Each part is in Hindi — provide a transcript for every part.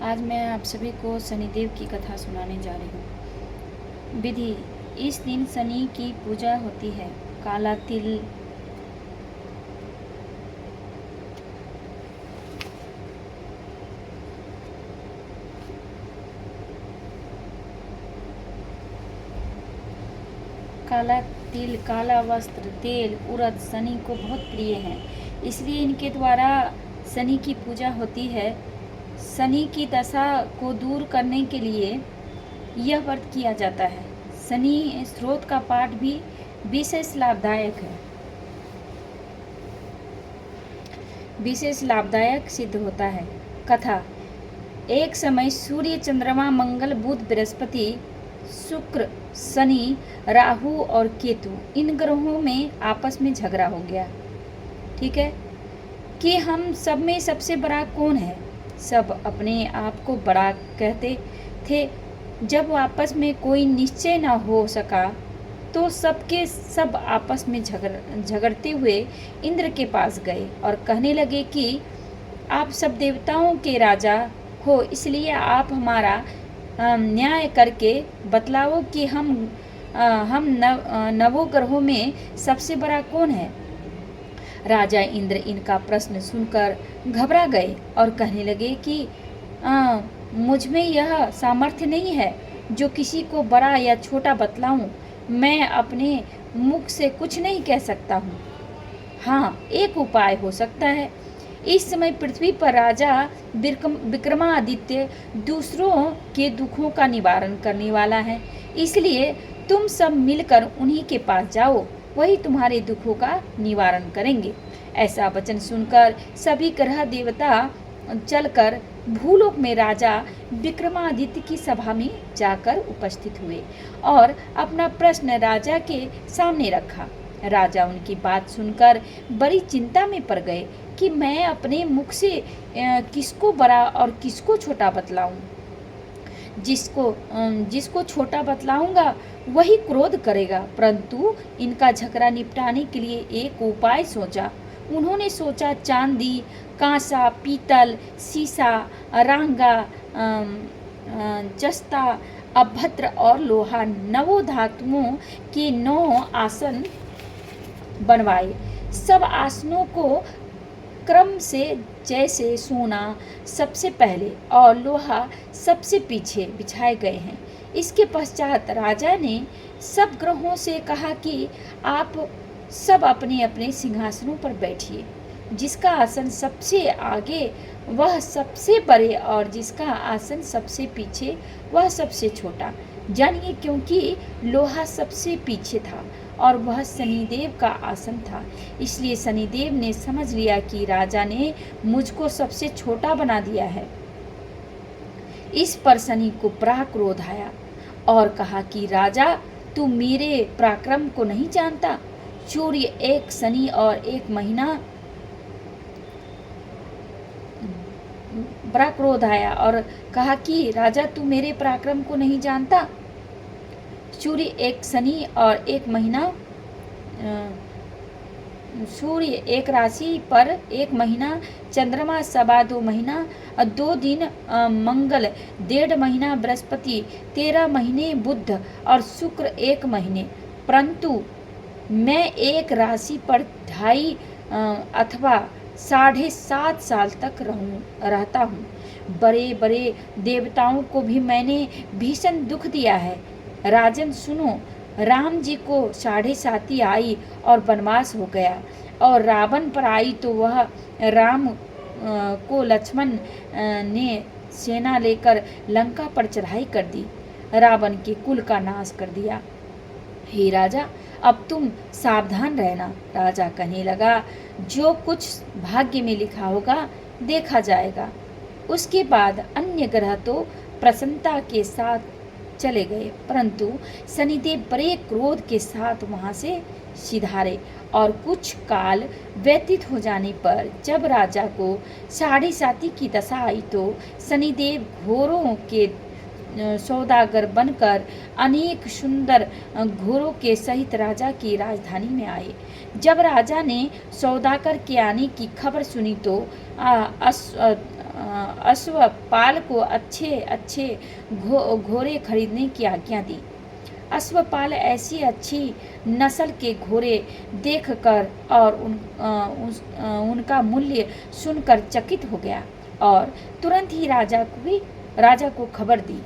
आज मैं आप सभी को शनिदेव की कथा सुनाने जा रही हूँ। विधि: इस दिन शनि की पूजा होती है। काला तिल, काला तिल, काला वस्त्र, तेल, उड़द शनि को बहुत प्रिय हैं, इसलिए इनके द्वारा शनि की पूजा होती है। शनि की दशा को दूर करने के लिए यह व्रत किया जाता है। शनि स्रोत का पाठ भी विशेष लाभदायक सिद्ध होता है। कथा: एक समय सूर्य, चंद्रमा, मंगल, बुध, बृहस्पति, शुक्र, शनि, राहु और केतु, इन ग्रहों में आपस में झगड़ा हो गया। ठीक है कि हम सब में सबसे बड़ा कौन है। सब अपने आप को बड़ा कहते थे। जब आपस में कोई निश्चय न हो सका तो सबके सब आपस में झगड़ते हुए इंद्र के पास गए और कहने लगे कि आप सब देवताओं के राजा हो, इसलिए आप हमारा न्याय करके बतलाओ कि हम नवों ग्रहों में सबसे बड़ा कौन है। राजा इंद्र इनका प्रश्न सुनकर घबरा गए और कहने लगे कि मुझ में यह सामर्थ्य नहीं है जो किसी को बड़ा या छोटा बतलाऊं। मैं अपने मुख से कुछ नहीं कह सकता हूँ। हाँ, एक उपाय हो सकता है। इस समय पृथ्वी पर राजा विक्रमादित्य दूसरों के दुखों का निवारण करने वाला है, इसलिए तुम सब मिलकर उन्हीं के पास जाओ, वही तुम्हारे दुखों का निवारण करेंगे। ऐसा वचन सुनकर सभी ग्रह देवता चलकर भूलोक में राजा विक्रमादित्य की सभा में जाकर उपस्थित हुए और अपना प्रश्न राजा के सामने रखा। राजा उनकी बात सुनकर बड़ी चिंता में पड़ गए कि मैं अपने मुख से किसको बड़ा और किसको छोटा बतलाऊं। जिसको छोटा बतलाऊंगा वही क्रोध करेगा, परंतु इनका झगड़ा निपटाने के लिए एक उपाय सोचा। उन्होंने सोचा, चांदी, कांसा, पीतल, सीसा, रांगा, जस्ता, अभद्र और लोहा, 9 धातुओं के 9 आसन बनवाए। सब आसनों को क्रम से, जैसे सोना सबसे पहले और लोहा सबसे पीछे बिछाए गए हैं। इसके पश्चात राजा ने सब ग्रहों से कहा कि आप सब अपने अपने सिंहासनों पर बैठिए। जिसका आसन सबसे आगे वह सबसे बड़े और जिसका आसन सबसे पीछे वह सबसे छोटा। जानिए, क्योंकि लोहा सबसे पीछे था और वह शनिदेव का आसन था, इसलिए शनिदेव ने समझ लिया कि राजा ने मुझको सबसे छोटा बना दिया है। इस पर शनि को बड़ा क्रोध आया और कहा कि राजा, तू मेरे पराक्रम को नहीं जानता। सूर्य, एक शनि और एक महीना। बड़ा क्रोध आया और कहा कि राजा, तू मेरे पराक्रम को नहीं जानता। सूर्य, एक शनि और एक महीना, सूर्य एक राशि पर एक महीना, चंद्रमा 2.25 महीना, 2 दिन मंगल, 1.5 महीना बृहस्पति, 13 महीने बुध और शुक्र 1 महीने। परंतु मैं एक राशि पर 2.5 अथवा 7.5 साल तक रहता हूँ। बड़े बड़े देवताओं को भी मैंने भीषण दुख दिया है। राजन सुनो, राम जी को 7.5 आई और वनवास हो गया, और रावण पर आई तो वह राम को लक्ष्मण ने सेना लेकर लंका पर चढ़ाई कर दी, रावण के कुल का नाश कर दिया। हे राजा, अब तुम सावधान रहना। राजा कहने लगा, जो कुछ भाग्य में लिखा होगा देखा जाएगा। उसके बाद अन्य ग्रह तो प्रसन्नता के साथ चले गए, परंतु शनिदेव बड़े क्रोध के साथ वहां से सिधारे और कुछ काल व्यतीत हो जाने पर जब राजा को 7.5 की दशा आई तो शनिदेव घोड़ों के सौदागर बनकर अनेक सुंदर घोड़ों के सहित राजा की राजधानी में आए। जब राजा ने सौदागर के आने की खबर सुनी तो अश्वपाल को अच्छे अच्छे घोड़े खरीदने की आज्ञा दी। अश्वपाल ऐसी अच्छी नस्ल के घोड़े देखकर और उनका मूल्य सुनकर चकित हो गया और तुरंत ही राजा को खबर दी।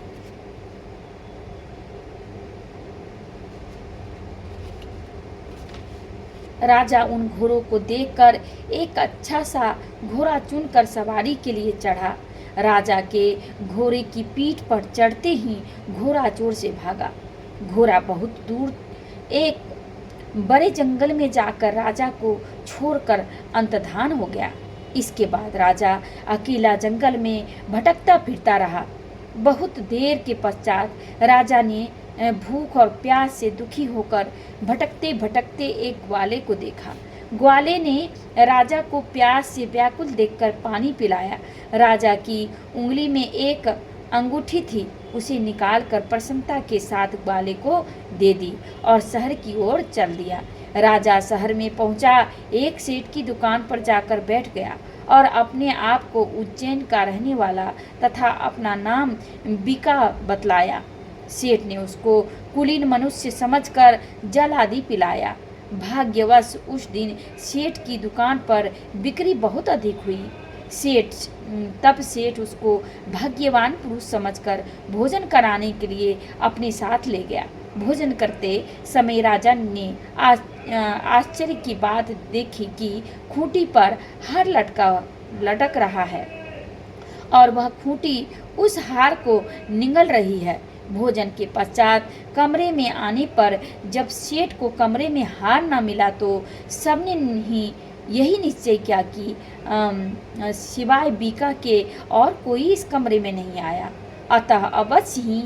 राजा उन घोड़ों को देखकर एक अच्छा सा घोड़ा चुनकर सवारी के लिए चढ़ा। राजा के घोड़े की पीठ पर चढ़ते ही घोड़ा जोर से भागा। घोड़ा बहुत दूर एक बड़े जंगल में जाकर राजा को छोड़कर अंतर्धान हो गया। इसके बाद राजा अकेला जंगल में भटकता फिरता रहा। बहुत देर के पश्चात राजा ने भूख और प्यास से दुखी होकर भटकते भटकते एक ग्वाले को देखा। ग्वाले ने राजा को प्यास से व्याकुल देखकर पानी पिलाया। राजा की उंगली में एक अंगूठी थी, उसे निकालकर प्रसन्नता के साथ ग्वाले को दे दी और शहर की ओर चल दिया। राजा शहर में पहुंचा, एक सेठ की दुकान पर जाकर बैठ गया और अपने आप को उज्जैन का रहने वाला तथा अपना नाम बीका बतलाया। सेठ ने उसको कुलीन मनुष्य समझकर जल आदि पिलाया। भाग्यवश उस दिन सेठ की दुकान पर बिक्री बहुत अधिक हुई। सेठ उसको भाग्यवान पुरुष समझकर भोजन कराने के लिए अपने साथ ले गया। भोजन करते समय राजा ने आश्चर्य की बात देखी कि खूंटी पर हार लटक रहा है और वह खूंटी उस हार को निगल रही है। भोजन के पश्चात कमरे में आने पर जब सेठ को कमरे में हार न मिला तो सबने ही यही निश्चय किया कि सिवाय बीका के और कोई इस कमरे में नहीं आया, अतः अवश्य ही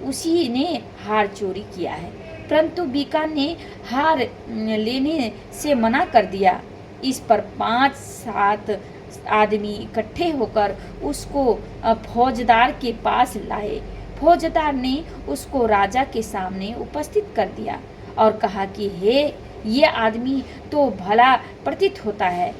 उसी ने हार चोरी किया है। परंतु बीका ने हार लेने से मना कर दिया। इस पर 5-7 आदमी इकट्ठे होकर उसको फौजदार के पास लाए। फौजदार ने उसको राजा के सामने उपस्थित कर दिया और कहा कि हे, ये आदमी तो भला प्रतीत होता है,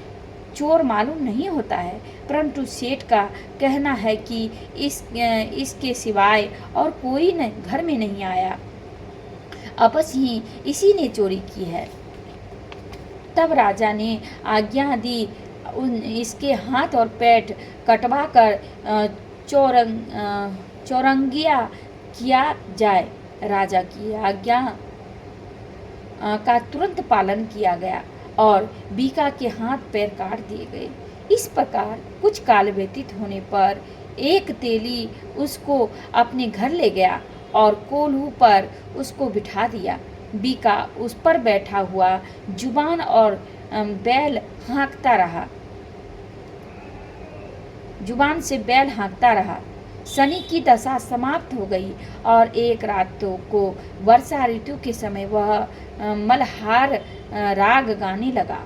चोर मालूम नहीं होता है, परंतु सेठ का कहना है कि इसके सिवाय और कोई घर में नहीं आया, अवश्य ही इसी ने चोरी की है। तब राजा ने आज्ञा दी, इसके हाथ और पेट कटवा कर चौरंगिया किया जाए। राजा की आज्ञा का तुरंत पालन किया गया और बीका के हाथ पैर काट दिए गए। इस प्रकार कुछ काल व्यतीत होने पर एक तेली उसको अपने घर ले गया और कोल्हू पर उसको बिठा दिया। बीका उस पर बैठा हुआ जुबान और बैल हाँकता रहा। शनि की दशा समाप्त हो गई और एक रात को वर्षा ऋतु के समय वह मल्हार राग गाने लगा।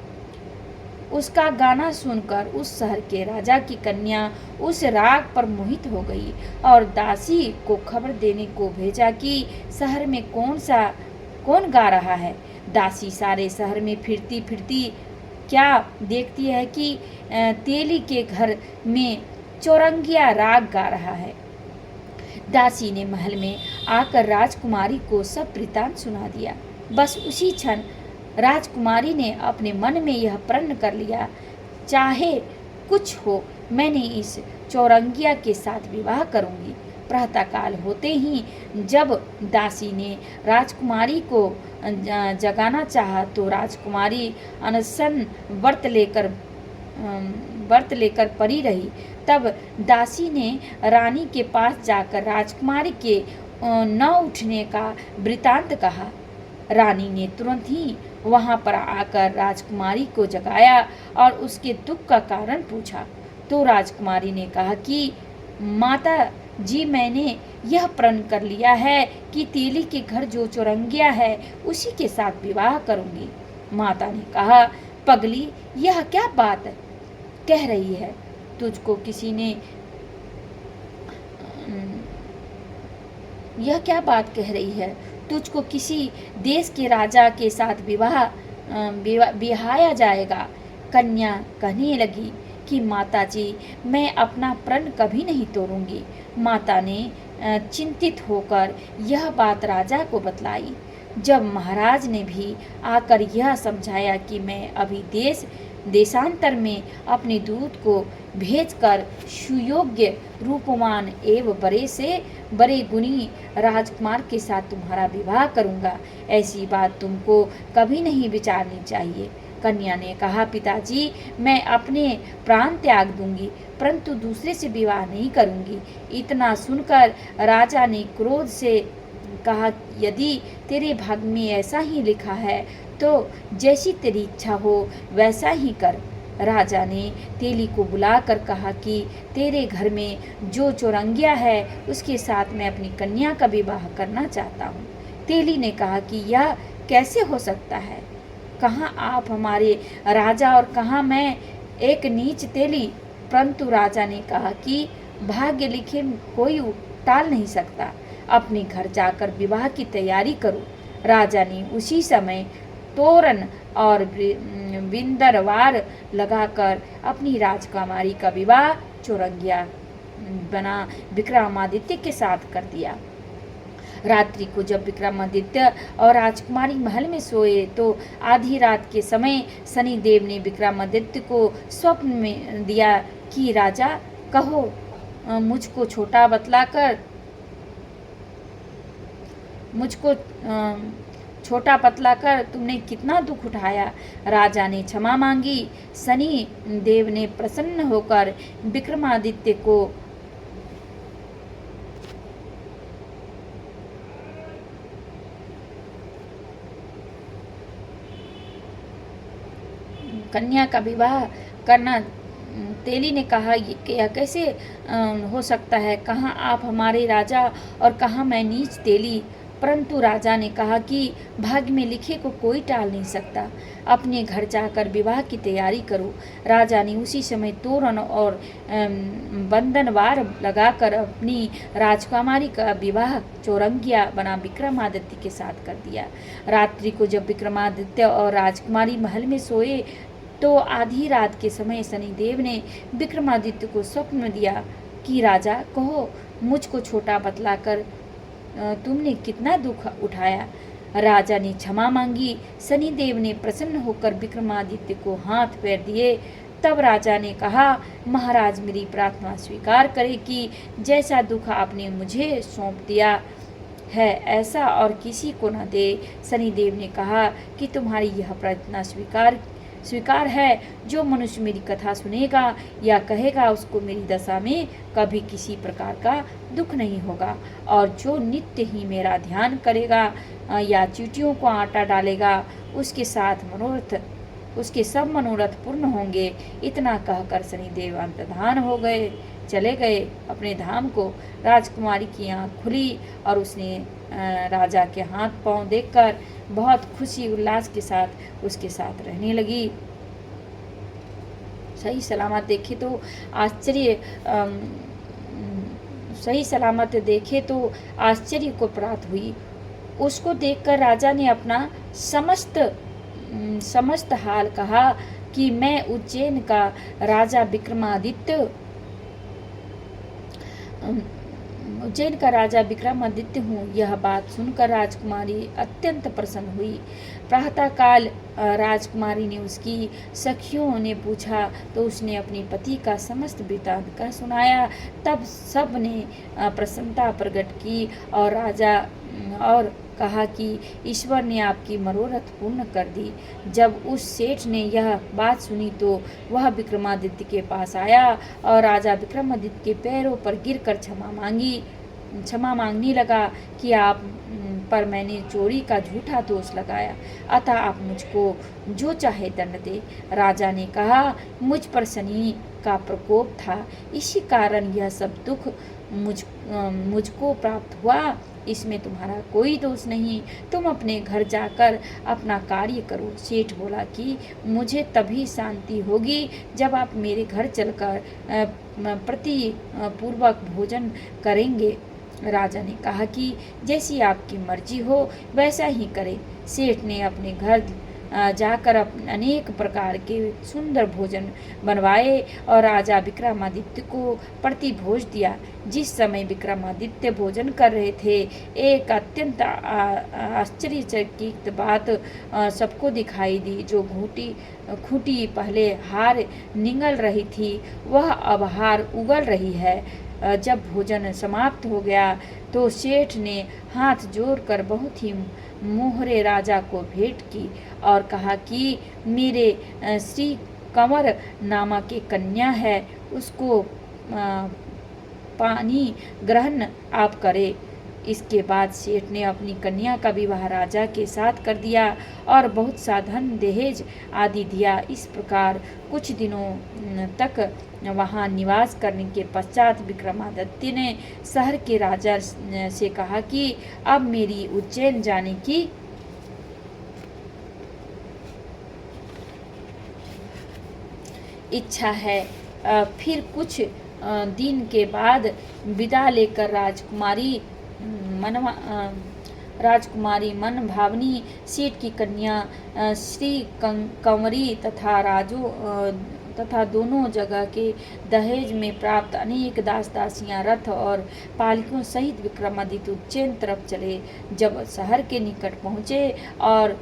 उसका गाना सुनकर उस शहर के राजा की कन्या उस राग पर मोहित हो गई और दासी को खबर देने को भेजा कि शहर में कौन गा रहा है। दासी सारे शहर में फिरती फिरती क्या देखती है कि तेली के घर में चौरंगिया राग गा रहा है। दासी ने महल में आकर राजकुमारी को सब वृत्तांत सुना दिया। बस उसी क्षण राजकुमारी ने अपने मन में यह प्रण कर लिया, चाहे कुछ हो, मैंने इस चौरंगिया के साथ विवाह करूंगी। प्रातःकाल होते ही जब दासी ने राजकुमारी को जगाना चाहा तो राजकुमारी अनशन व्रत लेकर पड़ी रही। तब दासी ने रानी के पास जाकर राजकुमारी के न उठने का वृतांत कहा। रानी ने तुरंत ही वहां पर आकर राजकुमारी को जगाया और उसके दुख का कारण पूछा। तो राजकुमारी ने कहा कि माता जी, मैंने यह प्रण कर लिया है कि तेली के घर जो चौरंगिया है उसी के साथ विवाह करूंगी। माता ने कहा, पगली, यह क्या बात कह रही है? तुझको किसी ने यह क्या बात कह रही है? तुझको किसी देश के राजा के साथ बिहाया जाएगा। कन्या कहने लगी कि माता जी, मैं अपना प्रण कभी नहीं तोड़ूंगी। माता ने चिंतित होकर यह बात राजा को बतलाई। जब महाराज ने भी आकर यह समझाया कि मैं अभी देशांतर में अपने दूत को भेजकर सुयोग्य रूपवान एवं बड़े से बड़े गुणी राजकुमार के साथ तुम्हारा विवाह करूंगा, ऐसी बात तुमको कभी नहीं विचारनी चाहिए। कन्या ने कहा, पिताजी, मैं अपने प्राण त्याग दूंगी, परंतु दूसरे से विवाह नहीं करूंगी। इतना सुनकर राजा ने क्रोध से कहा, यदि तेरे भाग्य में ऐसा ही लिखा है तो जैसी तेरी इच्छा हो वैसा ही कर। राजा ने तेली को बुलाकर कहा कि तेरे घर में जो चौरंगिया है उसके साथ मैं अपनी कन्या का विवाह करना चाहता हूँ। तेली ने कहा कि यह कैसे हो सकता है? कहाँ आप हमारे राजा और कहाँ मैं एक नीच तेली? परंतु राजा ने कहा कि भाग्य लिखे कोई टाल नहीं सकता, अपने घर जाकर विवाह की तैयारी करो। राजा ने उसी समय तोरण और बिंदरवार लगाकर अपनी राजकुमारी का विवाह चौरंगिया बना विक्रमादित्य के साथ कर दिया। रात्रि को जब विक्रमादित्य और राजकुमारी महल में सोए तो आधी रात के समय शनिदेव ने विक्रमादित्य को स्वप्न में दिया कि राजा, कहो मुझको छोटा पतला कर तुमने कितना दुख उठाया। राजा ने क्षमा मांगी। शनि देव ने प्रसन्न होकर विक्रमादित्य को कन्या का विवाह करना। तेली ने कहा, यह कैसे हो सकता है? कहाँ आप हमारे राजा और कहाँ मैं नीच तेली? परंतु राजा ने कहा कि भाग्य में लिखे को कोई टाल नहीं सकता, अपने घर जाकर विवाह की तैयारी करो। राजा ने उसी समय तोरण और बंधनवार लगाकर अपनी राजकुमारी का विवाह चौरंगिया बना विक्रमादित्य के साथ कर दिया। रात्रि को जब विक्रमादित्य और राजकुमारी महल में सोए तो आधी रात के समय शनिदेव ने विक्रमादित्य को स्वप्न में दिया कि राजा, कहो मुझको छोटा बतलाकर तुमने कितना दुख उठाया। राजा ने क्षमा मांगी। शनिदेव ने प्रसन्न होकर विक्रमादित्य को हाथ पैर दिए। तब राजा ने कहा, महाराज, मेरी प्रार्थना स्वीकार करें कि जैसा दुख आपने मुझे सौंप दिया है ऐसा और किसी को न दे। शनिदेव ने कहा कि तुम्हारी यह प्रार्थना स्वीकार है। जो मनुष्य मेरी कथा सुनेगा या कहेगा उसको मेरी दशा में कभी किसी प्रकार का दुख नहीं होगा, और जो नित्य ही मेरा ध्यान करेगा या चींटियों को आटा डालेगा उसके सब मनोरथ पूर्ण होंगे। इतना कहकर शनिदेव अंतर्धान हो गए, चले गए अपने धाम को। राजकुमारी की आँख खुली और उसने राजा के हाथ पांव देखकर बहुत खुशी उल्लास के साथ उसके साथ रहने लगी। सही सलामत देखे तो आश्चर्य को प्राप्त हुई। उसको देखकर राजा ने अपना समस्त हाल कहा कि मैं उज्जैन का राजा विक्रमादित्य हूँ। यह बात सुनकर राजकुमारी अत्यंत प्रसन्न हुई। प्रातःकाल राजकुमारी ने उसकी सखियों ने पूछा तो उसने अपने पति का समस्त वृत्तांत कह सुनाया। तब सब ने प्रसन्नता प्रकट की और कहा कि ईश्वर ने आपकी मनोरथ पूर्ण कर दी। जब उस सेठ ने यह बात सुनी तो वह विक्रमादित्य के पास आया और राजा विक्रमादित्य के पैरों पर गिरकर क्षमा मांगने लगा कि आप पर मैंने चोरी का झूठा दोष लगाया, अतः आप मुझको जो चाहे दंड दे। राजा ने कहा, मुझ पर शनि का प्रकोप था, इसी कारण यह सब दुख मुझको प्राप्त हुआ। इसमें तुम्हारा कोई दोष नहीं, तुम अपने घर जाकर अपना कार्य करो। सेठ बोला कि मुझे तभी शांति होगी जब आप मेरे घर चलकर प्रति पूर्वक भोजन करेंगे। राजा ने कहा कि जैसी आपकी मर्जी हो वैसा ही करें। सेठ ने अपने घर जाकर अनेक प्रकार के सुंदर भोजन बनवाए और राजा विक्रमादित्य को प्रतिभोज दिया। जिस समय विक्रमादित्य भोजन कर रहे थे, एक अत्यंत आश्चर्यचकित बात सबको दिखाई दी। जो खूंटी पहले हार निगल रही थी, वह अब हार उगल रही है। जब भोजन समाप्त हो गया तो सेठ ने हाथ जोड़कर बहुत ही मोहरे राजा को भेंट की और कहा कि मेरे श्री कंवर नामक एक कन्या है, उसको पानी ग्रहण आप करे। इसके बाद सेठ ने अपनी कन्या का विवाह राजा के साथ कर दिया और बहुत सा धन दहेज आदि दिया। इस प्रकार कुछ दिनों तक वहां निवास करने के पश्चात विक्रमादित्य ने शहर के राजा से कहा कि अब मेरी उज्जैन जाने की इच्छा है। फिर कुछ दिन के बाद विदा लेकर राजकुमारी मन भावनी सेठ की कन्या श्री कंवरी तथा दोनों जगह के दहेज में प्राप्त अनेक दास दासियां रथ और पालकियों सहित विक्रमादित्य उज्जैन तरफ चले। जब शहर के निकट पहुँचे और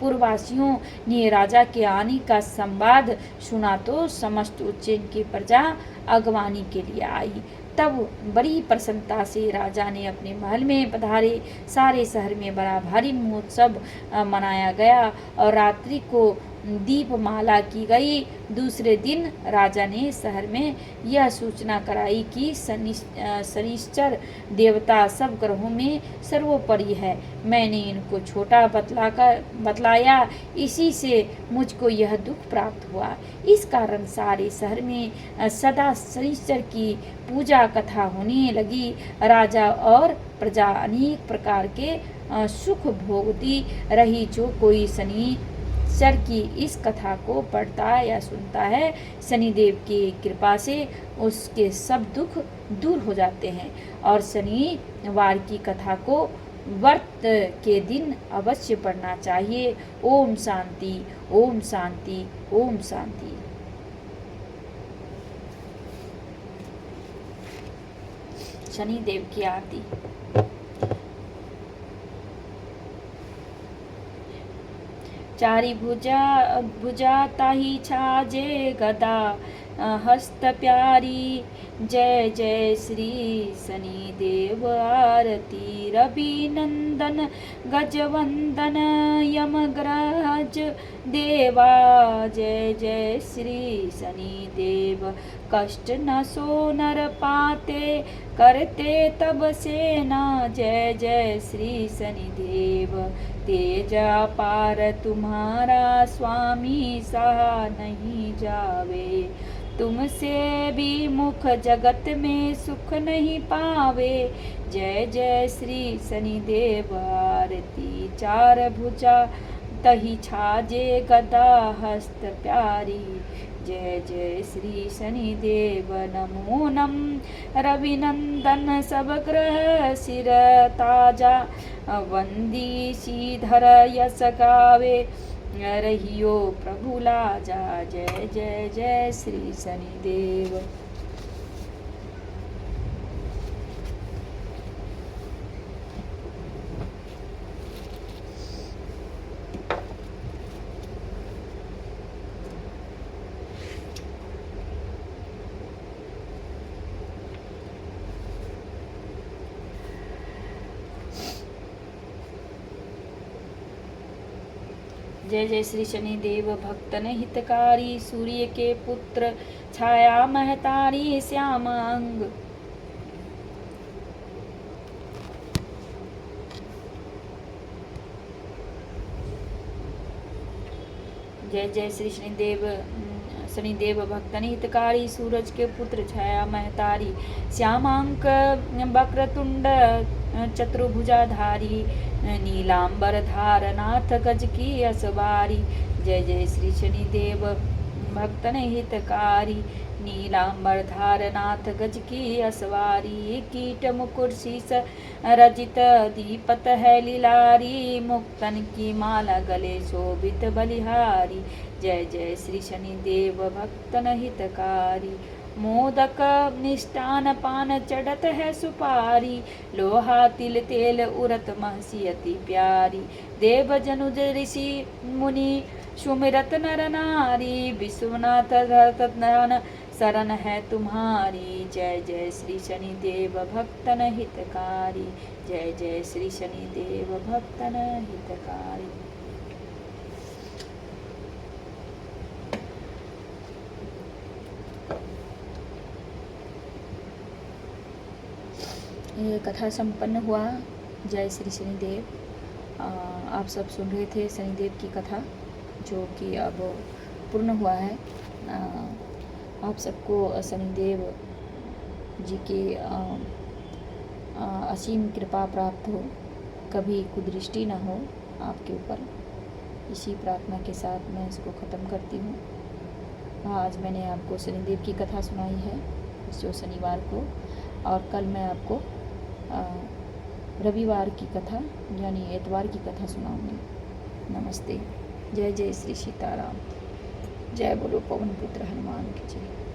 पूर्ववासियों ने राजा के आने का संवाद सुना तो समस्त उज्जैन की प्रजा अगवानी के लिए आई। तब बड़ी प्रसन्नता से राजा ने अपने महल में पधारे। सारे शहर में बड़ा भारी महोत्सव मनाया गया और रात्रि को दीपमाला की गई। दूसरे दिन राजा ने शहर में यह सूचना कराई कि शनिश्चर देवता सब ग्रहों में सर्वोपरि है। मैंने इनको छोटा बतलाया, इसी से मुझको यह दुख प्राप्त हुआ। इस कारण सारे शहर में सदा शनिश्चर की पूजा कथा होने लगी। राजा और प्रजा अनेक प्रकार के सुख भोगती रही। जो कोई शनिश्चर की इस कथा को पढ़ता या सुनता है, शनिदेव की कृपा से उसके सब दुख दूर हो जाते हैं। और शनिवार की कथा को व्रत के दिन अवश्य पढ़ना चाहिए। ओम शांति, ओम शांति, ओम शांति। शनिदेव की आरती। चारि भुजा ताहि छाजे गदा हस्त प्यारी। जय जय श्री शनिदेव आरती। रवि नंदन गजवंदन यमग्रज देवा। जय जय श्री शनिदेव। कष्ट न सो नर पाते, करते तब सेना। जय जय श्री शनिदेव। तेज अपार तुम्हारा, स्वामी सहा नहीं जावे। तुमसे भी मुख जगत में सुख नहीं पावे। जय जय श्री शनिदेव आरती। चार भुजा तहि छाजे गदा हस्त प्यारी। जय जय श्री शनिदेव। नमो नम रविनंदन सब ग्रह सिर ताजा। वंदी श्रीधर यस गावे, रहियो प्रभु लाजा। जय जय जय श्री शनिदेव। जय जय श्री शनिदेव। भक्तन हितकारी, सूर्य के पुत्र, छाया महतारी, श्याम अंग। जय जय श्री शनिदेव। भक्तन हितकारी, सूरज के पुत्र, छाया महतारी, श्यामांक, वक्रतुंड चतुर्भुजाधारी, नीलांबर धारनाथ गज की असवारी। जय जय श्री शनिदेव। भक्तन हितकारी, नीलांबरधार नाथ गज की असवारी, कीट मुकुट शीस रजित दीपत है लीलारी, मुक्तन की माला गले शोभित बलिहारी। जय जय श्री शनिदेव भक्तन हितकारी, मोदक मिष्टान पान चढ़त है सुपारी, लोहा तिल तेल उरत महसी अति प्यारी। देव जनुज ऋषि मुनि सुमिरत नर नारी, विश्वनाथ धरत नयन शरण है तुम्हारी। जय जय श्री शनिदेव भक्तन हितकारी, जय जय श्री शनिदेव भक्तन हितकारी। ये कथा संपन्न हुआ। जय श्री शनिदेव। आप सब सुन रहे थे शनिदेव की कथा, जो कि अब पूर्ण हुआ है। आप सबको शनिदेव जी की असीम कृपा प्राप्त हो, कभी कुदृष्टि न हो आपके ऊपर। इसी प्रार्थना के साथ मैं इसको ख़त्म करती हूँ। आज मैंने आपको शनिदेव की कथा सुनाई है, जो शनिवार को, और कल मैं आपको रविवार की कथा यानी एतवार की कथा सुनाऊंगी। नमस्ते। जय जय श्री सीताराम। जय बोलो पवन पुत्र हनुमान की जय।